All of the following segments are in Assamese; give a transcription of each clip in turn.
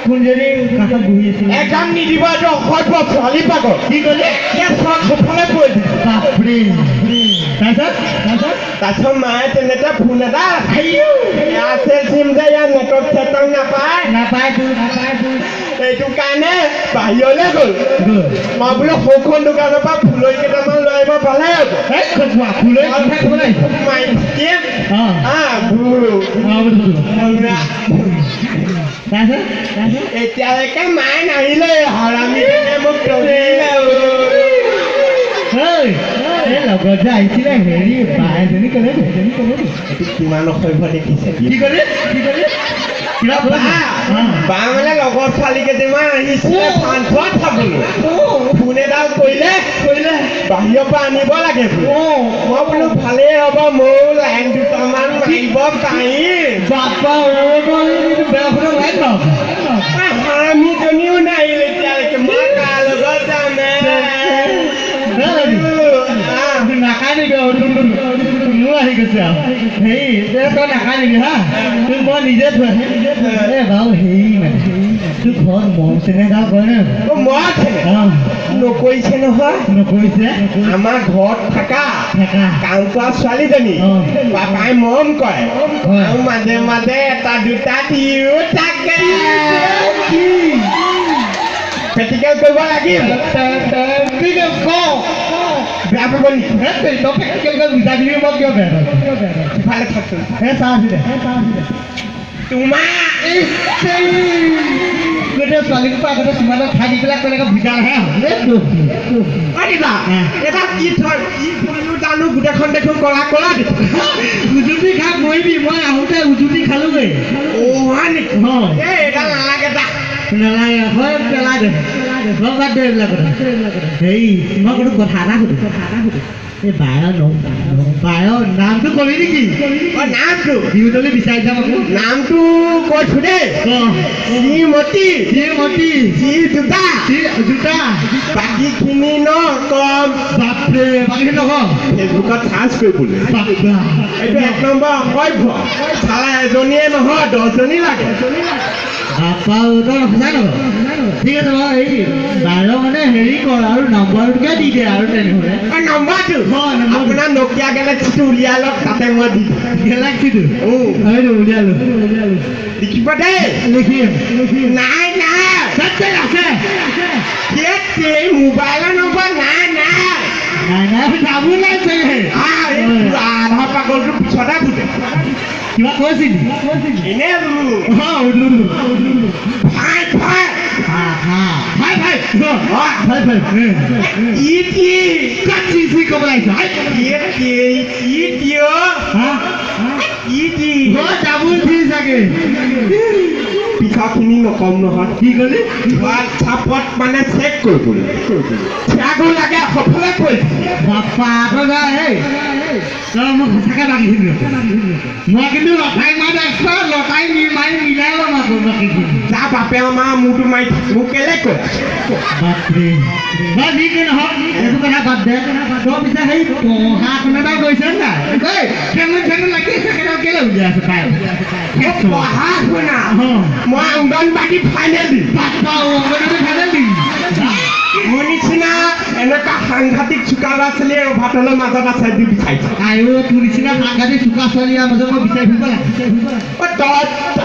কোনজনী কাষত বহি আছিল একদম নিদিব এইটো অসভ্য ছোৱালী পাগল কি ক'লে চক সোঁফালে পৰি দিছে বাপৰে তাৰপিছত মায়ে তেনেতে ফোন এটা আছে চিম যে ইয়াত নেটৱৰ্ক চেটৱৰ্ক নাপায় এইটো কাৰণে বাহিৰলৈ গ'ল মই বোলো সৌখন দোকানৰ পৰা ফুলৰি কেইটামান লৈ আহিব পালে এতিয়ালৈকে মায়ে নাহিলে হৰামি মোক লগত যে আহিছিলে হেৰি বা এজনী ক'লে এইটো কিমান অসভ্য দেখিছে কি ক'লে বা মানে লগৰ ছোৱালী কেইজনীমান আহিছিলে ফাংচন চাবলৈ ফোন এডাল কৰিলে বাহিৰৰ পৰা আনিব লাগে মই বোলো ভালেই হ'ব ময়ো লাইন দুটামান মাৰিব পাৰিম হাৰামিজনীও নাহিলে এতিয়ালৈকে মই কাৰ লগত যামে নাকানিবি মোৰ আহি গৈছে আৰু হেৰি তই নাকানিবি হা তোক মই নিজে থৈ আহিম বাৰু হেৰি মানে তোৰ ঘৰত মৰম চেনেহ গাঁও কৰে নে নকৰিছে নহয় নকৰিছে আমাৰ ঘৰত থাকা কাম কৰা ছোৱালীজনী পাপাই মৰম কৰে আৰু মাজে মাজে এটা দুটা দিও থাকে প্ৰেক্টিকেল কৰিব লাগিব বেয়া পাব নেকি প্ৰেক্টিকেল বুজাই দিবি মই কিয় বেয়া সিফালে থাকচোন চাহ আছিলে তোমাৰ গোটেই ছোৱালীটোৰ আগতে সীমান্ত খাই দি পেলাই তেনেকৈ ভিতৰহে এটা কি থয় কি থলো জানো গোটেইখন দেখোন কলা কলা উজুতি খাই মৰিবি মই আহোঁতে উজুতি খালোগৈ হয় নেকি এইডাল নালাগে নালাগে হয় পেলাই দে বাদ দে এইবিলাক কথা হেৰি মই কোনো কথা এটা সুধো এই বায়ৰ নামটো কবি নেকি নামটো বিহুতলি বিচাৰি যাম আকৌ নামটো কৈছো দেই শ্ৰীমতী জোতা বাকীখিনি নকম বাপৰে বাকীখিনি নকম ফেচবুকত চাৰ্চ কৰিবলৈ এইটো 1 নম্বৰ অসভ্য চালা এজনীয়ে নহয় 10জনী লাগে ঠিক আছে বাৰু এই বাৰ মানে হেৰি কৰ আৰু নম্বৰটোকে দি দে আৰু তেনেহ'লে নম্বৰটো আপোনাৰ নকিয়া গেলেক্সিটো উলিয়াই লওক তাতে মই দি গেলেক্সিটো উলিয়ালো লিখিব দেই লিখিম নাই আছে মোবাইলৰ নম্বৰ নাই যাবো নাই আধা পাগলটো পিছতে বুজে কিবা কৈছিলি এনে পিঠাখিনি নকম নহয় কি ক'লি হোৱাটছআপত মানে চেক কৰিবলৈ চেকো লাগে সফলে কৈ বাপা মোক সঁচাকৈ লাগিছিল মই কিন্তু লতাই মাৰি মিলাই ল'ম আকৌ যা বাপে আমাৰ মূৰটো মাৰি মোক কেলে কৈ বাপৰে বা যি কি নহওক এইটো কথা বাদ দে তই পিছে সেই পঢ়া শুনা এটা গৈছে নাই চেনেল লাগি আছে কেলে উলিয়াই আছে তাই পঢ়া শুনা মই অংগনবাড়ী ফাইনেল দিম মোৰ নিচিনা এনেকুৱা সাংঘাতিক চোকা ল'ৰা ছোৱালীয়ে ভাতলৰ মাজত আছে দি বিচাৰিছে তোৰ নিচিনা সাংঘাতিক চোকা ছোৱালীৰ মাজত মই বিচাৰি ফুৰিব লাগে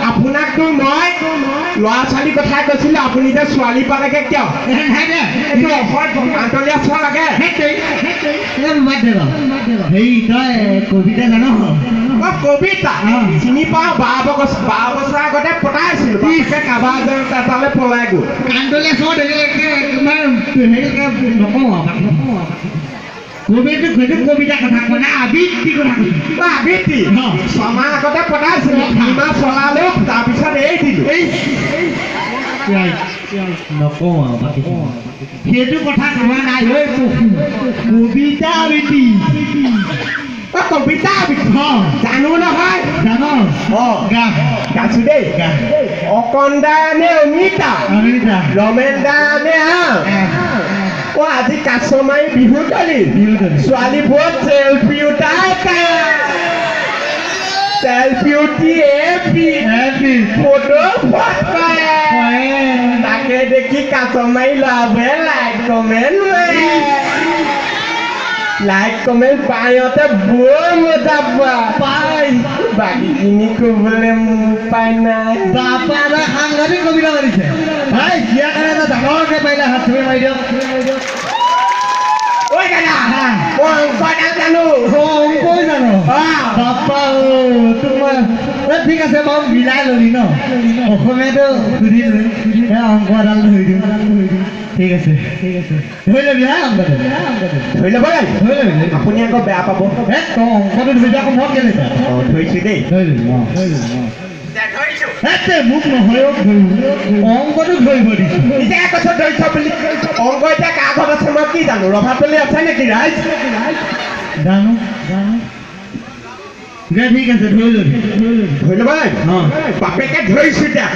আপোনাকতো মই ল'ৰা ছোৱালীৰ কথাই কৈছিলোঁ আপুনি যে ছোৱালী পালেগে কিয় এইটো আন্তলীয়া চোৱা লাগে হেৰি তই কবিতা জান কবিতা চিনি পাওঁ 12 বছৰ আগতে পতাই আছিলোঁ কাৰোবাৰ এটালৈ পলাই গ'ল আন্তলীয়া চোৱা নকওঁ কবিতা কথা কোৱা নাই আবৃত্তি কথা কৈছোঁ আবৃত্তি ছমাহ আগতে পতাইছিলোঁ 2 মাহ চলালেও তাৰপিছত এৰি দিলোঁ নকওঁ সেইটো কথা কোৱা নাই কবিতা আবৃত্তি কবিতা জানো নহয় গাইছো দেই অকন্দা নে অমিতা ৰমেন দা নে আজি কাছ মাৰি বিহু তলি ছোৱালীবোৰত চেলফি উঠাই চেলফি উঠি ফটো দেখি কাষ্টমাৰ লাভে লাইক কমেণ্ট লাইক কমেণ্ট পাইতে বৰ মজা পাই বাকীখিনি ক'বলৈ মোৰ উপায় নাই বাপা সাংঘাতিক কবিতা মাৰিছে ভাই বিয়া কাৰণে এটা ডাঙৰকে পাৰিলে হাত চুমি মাৰি দিয়ক ঐ দাদা মই অংক এটা জানো অংকই জানো বাপা তোমাৰ ঠিক আছে বাৰু মিলাই ল'লি ন অসমীয়াটো সুধিলোঁ অংক এডাল ধৰি দিওঁ ঠিক আছে ধৰি ল'বি হা অংকটো ধৰি ল'ব লাগে ধৰি ল'বি আপুনি আকৌ বেয়া পাব তই অংকটো ধৰি আকৌ মই কেলে ধৰিছোঁ দেই ধৰি ল'বি মোক নহয় অংকটো ধৰিব দিছোঁ এতিয়া কৈছোঁ ধৰিছ বুলি অংক এতিয়া কাৰ ঘৰত আছে মই কি জানো ৰভাতলি আছে নেকি ৰাইজ জানো দে ঠিক আছে ধৰি ল'বি ধৰি ল'ব লাগে বাপেকে ধৰিছোঁ এতিয়া